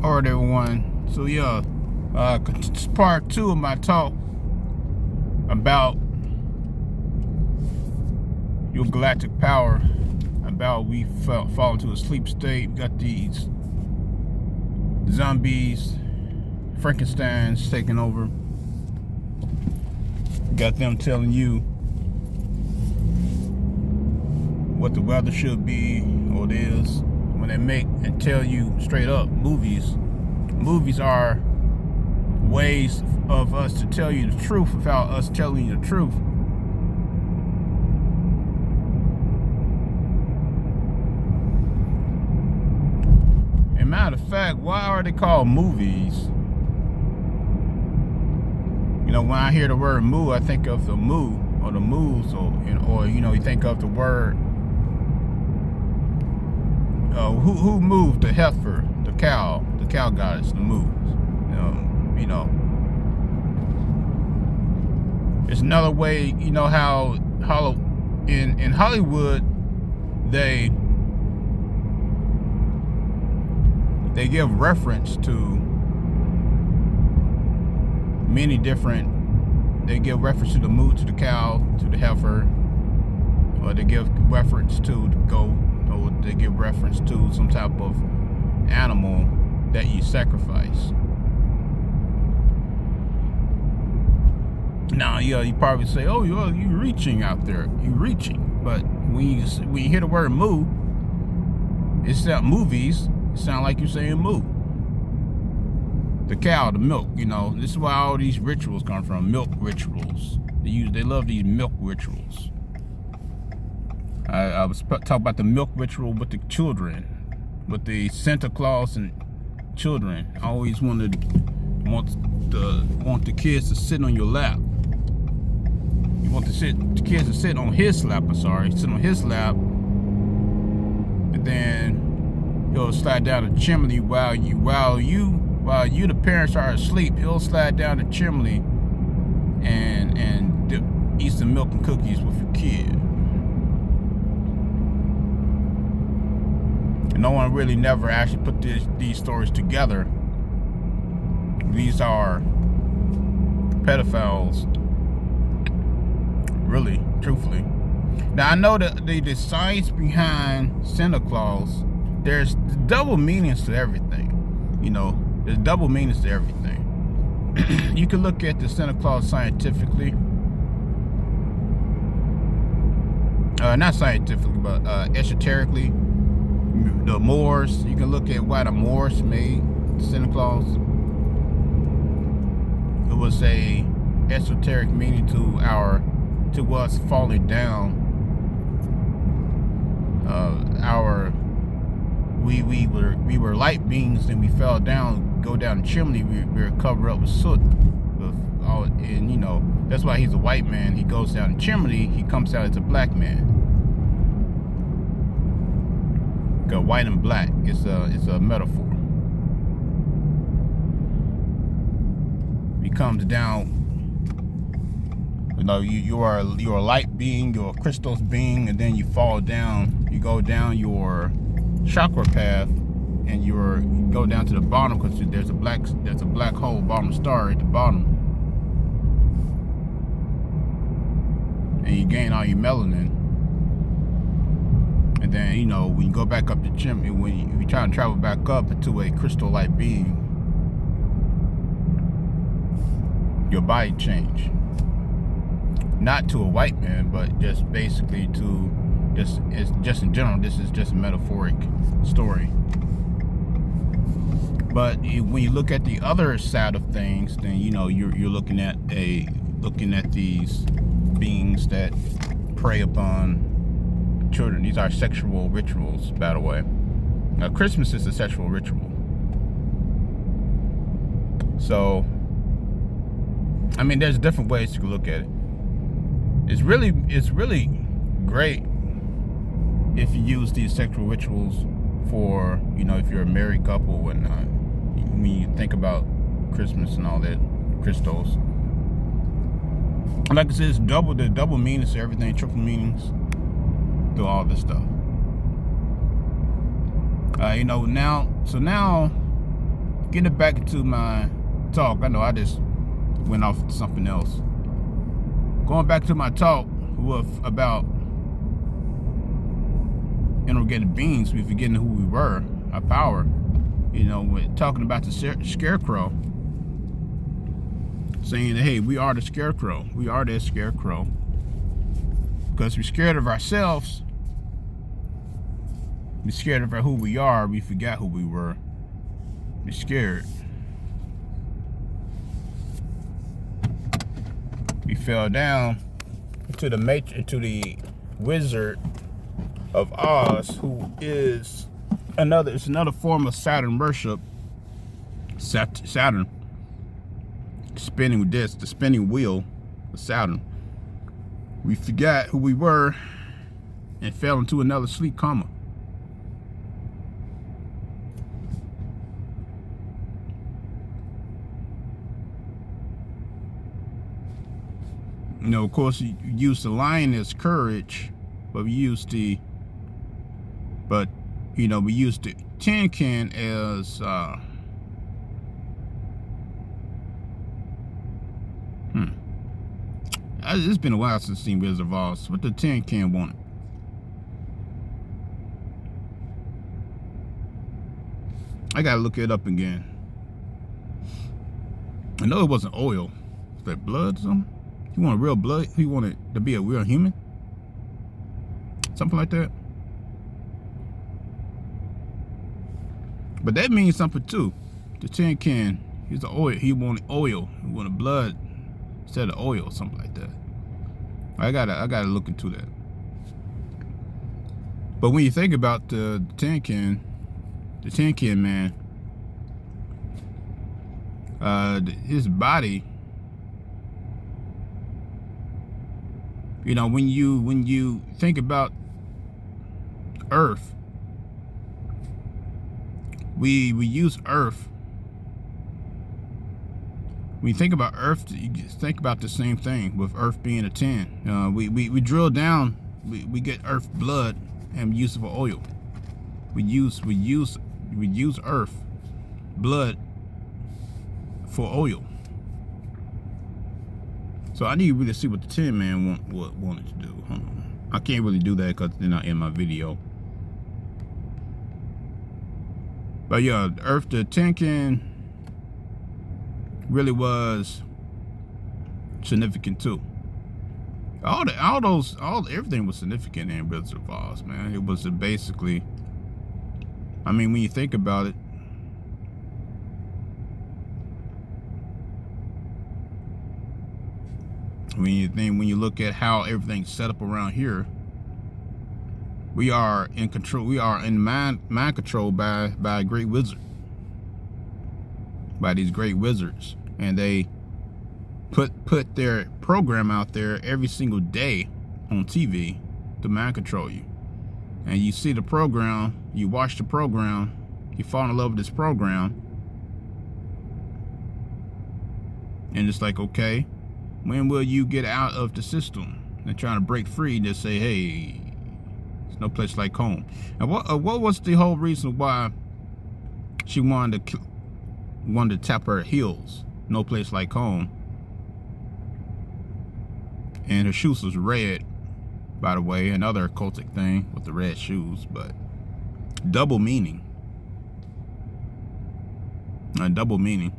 Alright, everyone. So yeah, it's part 2 of my talk about your galactic power. About we fall into a sleep state. We got these zombies, Frankenstein's taking over. Got them telling you what the weather should be or it is. When they make and tell you straight up, movies are ways of us to tell you the truth without us telling you the truth. And matter of fact, why are they called movies? You know, when I hear the word moo, I think of the moo or the moos, or you think of the word who moved the heifer, the cow goddess, the moves. It's another way. You know how in Hollywood they give reference to many different. They give reference to the moo, to the cow, to the heifer, or they give reference to the goat, or they give reference to some type of animal that you sacrifice. Now, yeah, you probably say, "Oh, you're reaching out there. You're reaching." But when you hear the word moo, it's not movies. It sounds like you're saying moo. The cow, the milk. This is where all these rituals come from. Milk rituals. They love these milk rituals. I was talking about the milk ritual with the children, with the Santa Claus and children. I always want the kids to sit on your lap. You want the kids to sit on his lap. Sit on his lap, and then he'll slide down the chimney while you the parents are asleep. He'll slide down the chimney and eat some milk and cookies with your kid. And no one really never actually put these stories together. These are pedophiles, really, truthfully. Now, I know that the science behind Santa Claus, there's double meanings to everything. There's double meanings to everything. You can look at the Santa Claus scientifically. Not scientifically, but esoterically. The Moors, you can look at why the Moors made Santa Claus. It was a esoteric meaning to us falling down. We were light beings, and we fell down, go down the chimney. We were covered up with soot, and that's why he's a white man. He goes down the chimney. He comes out as a black man. Because white and black, it's a metaphor. He comes down. You are a light being, you're a crystals being, and then you fall down. You go down your chakra path, and you go down to the bottom, because there's a black hole, bottom star at the bottom, and you gain all your melanin. And then when you go back up the chimney, when you try to travel back up into a crystal light being, your body change. Not to a white man, but just basically it's just in general. This is just a metaphoric story. But when you look at the other side of things, then you're looking at these beings that prey upon children. These are sexual rituals, by the way. Now, Christmas is a sexual ritual. So, there's different ways to look at it. It's really great if you use these sexual rituals for, if you're a married couple or whatnot. When you think about Christmas and all that, crystals. Like I said, there's double meanings to everything, triple meanings to all this stuff. Now getting back into my talk. I know I just went off to something else. Going back to my talk about inorganic beings, we forgetting who we were, our power. You know, we're talking about the scarecrow, saying that, hey, we are the scarecrow. We are that scarecrow. Because we're scared of ourselves. We're scared of who we are. We forgot who we were. We're scared. We fell down to the Wizard of Oz, who is another form of Saturn worship. Saturn, spinning disc, the spinning wheel of Saturn. We forgot who we were and fell into another sleep coma. You know, of course, you use the lion as courage, but we use the tin can as it's been a while since I've seen Wizard of Oz. What the tin can wanted? I gotta look it up again. I know it wasn't oil. Was that blood or something? He wanted real blood. He wanted to be a real human. Something like that. But that means something too. The tin can, he's the oil. He wanted oil. He wanted blood instead of oil, something like that. I gotta look into that. But when you think about the tin can man, his body. You know, when you think about Earth, we use Earth. When you think about Earth, you think about the same thing with Earth being a tin. We drill down, we get Earth blood and use it for oil. We use Earth blood for oil. So I need to really see what the Tin Man wanted to do. Hold on. I can't really do that because they're not in my video. But yeah, Earth, the tin can really was significant too. Everything was significant in Wizard of Oz, man. It was basically, I mean, when you think about it, when you look at how everything's set up around here, we are in control. We are in mind control by a great wizard, by these great wizards, and they put their program out there every single day on TV to mind control you. And you see the program, you watch the program, you fall in love with this program, and it's like, okay, when will you get out of the system? And trying to break free, just say, hey, there's no place like home. And what was the whole reason why she wanted to tap her heels? No place like home. And her shoes was red, by the way, another occultic thing with the red shoes, but double meaning. A double meaning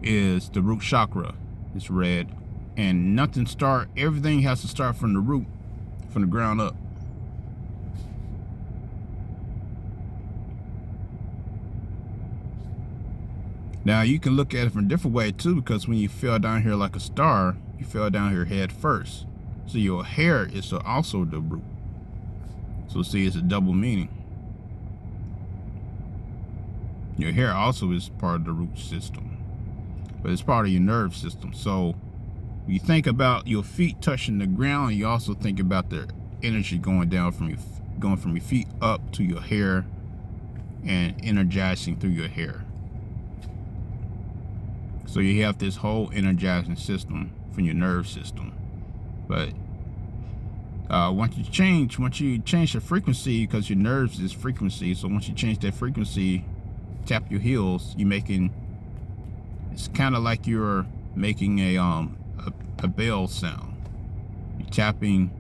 is the root chakra. It's red, and everything has to start from the root, from the ground up. Now you can look at it from a different way too, because when you fell down here like a star, you fell down here head first. So your hair is also the root. So see, it's a double meaning. Your hair also is part of the root system, but it's part of your nerve system. So you think about your feet touching the ground, you also think about the energy going from your feet up to your hair and energizing through your hair. So you have this whole energizing system from your nerve system. But once you change the frequency, because your nerves is frequency, so once you change that frequency, tap your heels, it's kind of like you're making a bell sound. You're tapping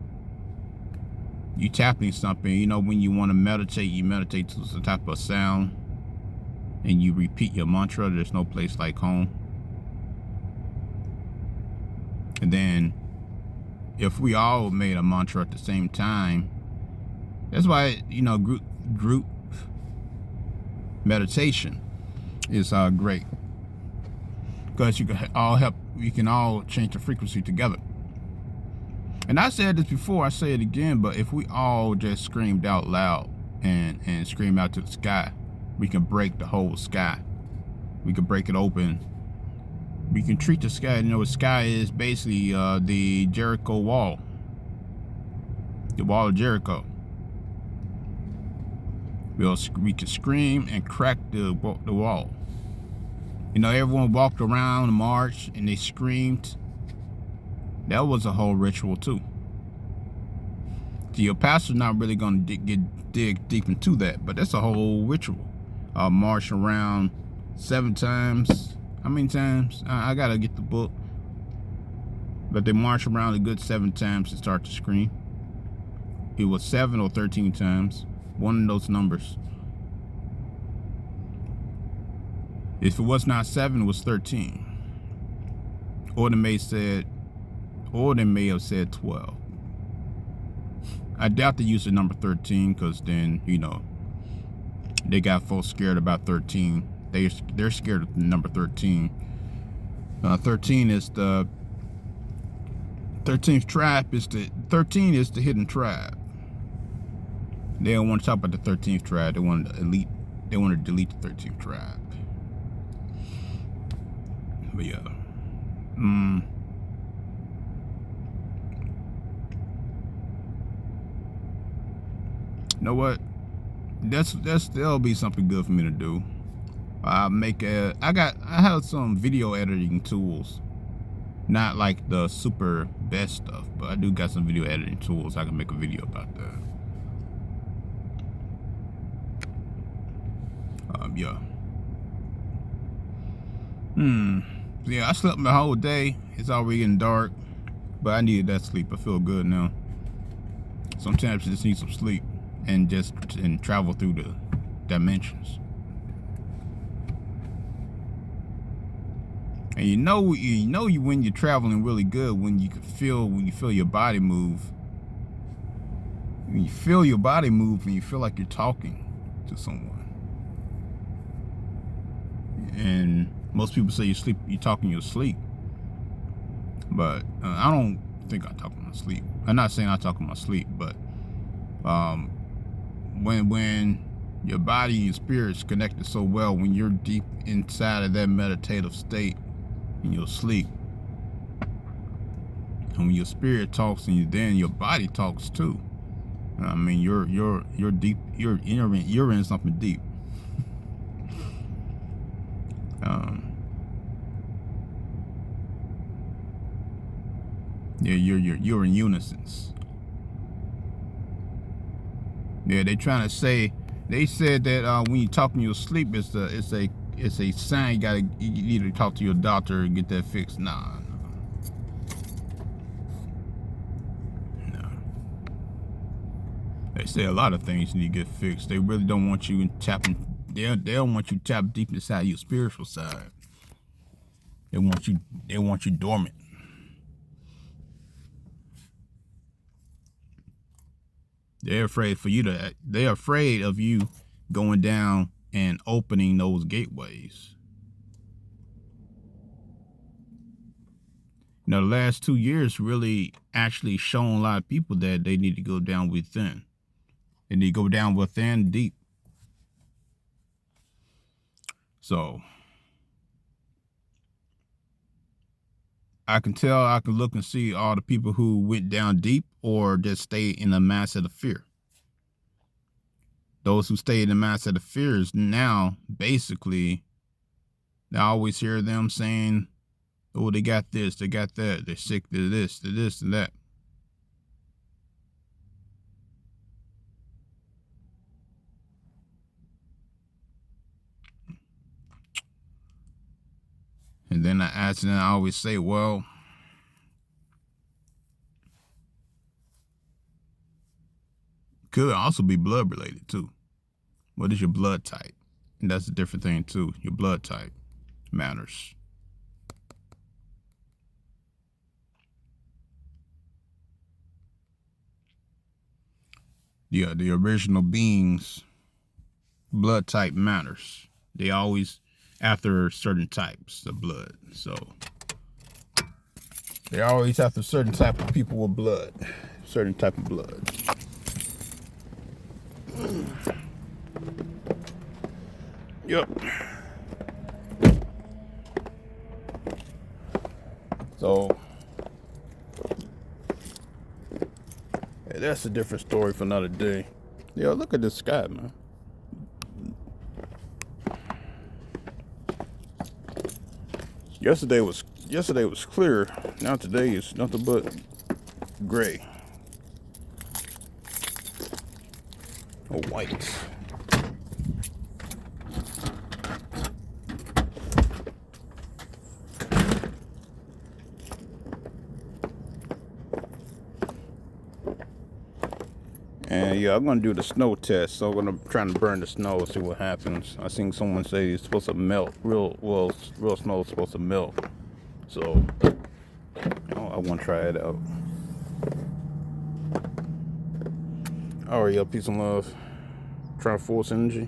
something. You know, when you want to meditate, you meditate to some type of sound, and you repeat your mantra. There's no place like home. And then, if we all made a mantra at the same time, that's why, you know, group meditation is great, because you can all change the frequency together. And I said this before, I say it again, but if we all just screamed out loud and scream out to the sky, we can break the whole sky. We can break it open. We can treat the sky, you know, the sky is basically the Jericho wall. The wall of Jericho. We can scream and crack the wall. You know, everyone walked around and marched and they screamed. That was a whole ritual too. Your pastor's not really going to dig deep into that, but that's a whole ritual. March around 7 times. How many times? I gotta get the book. But they march around a good 7 times to start to scream. It was 7 or 13 times. One of those numbers. If it was not 7, it was 13. Or they may have said 12. I doubt they used the number 13, because then, you know, they got folks scared about 13. They're scared of the number 13. 13 is the 13th tribe. 13 is the hidden tribe. They don't want to talk about the 13th tribe. They want to delete the 13th tribe. But yeah. You know what? That'll be something good for me to do. I have some video editing tools. Not like the super best stuff, but I do got some video editing tools. I can make a video about that. Yeah. Yeah, I slept my whole day. It's already getting dark, but I needed that sleep. I feel good now. Sometimes you just need some sleep and travel through the dimensions. And you know when you're traveling really good when you feel your body move. When you feel your body move and you feel like you're talking to someone. And most people say you're talking in your sleep. But I don't think I talk in my sleep. I'm not saying I talk in my sleep, but when your body and your spirit's connected so well, when you're deep inside of that meditative state in your sleep, and when your spirit talks and then your body talks too. I mean, you're deep. You're in something deep. Yeah, you're in unison. Yeah, they trying to say. They said that when you talk in your sleep, it's a sign you need to talk to your doctor and get that fixed. Nah. They say a lot of things need to get fixed. They really don't want you tapping. They don't want you tap deep inside your spiritual side. They want you dormant. They're afraid of you going down and opening those gateways. Now, the last 2 years really actually shown a lot of people that they need to go down within. They need to go down within deep. So I can look and see all the people who went down deep or just stayed in the mindset of fear. Those who stayed in the mindset of fear is now basically, I always hear them saying, oh, they got this, they got that, they're sick, they're this, and that. And then I ask, and I always say, well, could also be blood related too. What is your blood type? And that's a different thing too. Your blood type matters. Yeah, the original beings' blood type matters. They always after certain types of blood. So they always after certain type of people with blood. Certain type of blood. Yep. So hey, that's a different story for another day. Yo, look at this sky, man. Yesterday was clear. Now today is nothing but gray or white. And yeah, I'm gonna do the snow test. So I'm gonna try to burn the snow, see what happens. I seen someone say it's supposed to melt. Real snow is supposed to melt. So I want to try it out. All right, y'all. Peace and love. Triforce Energy.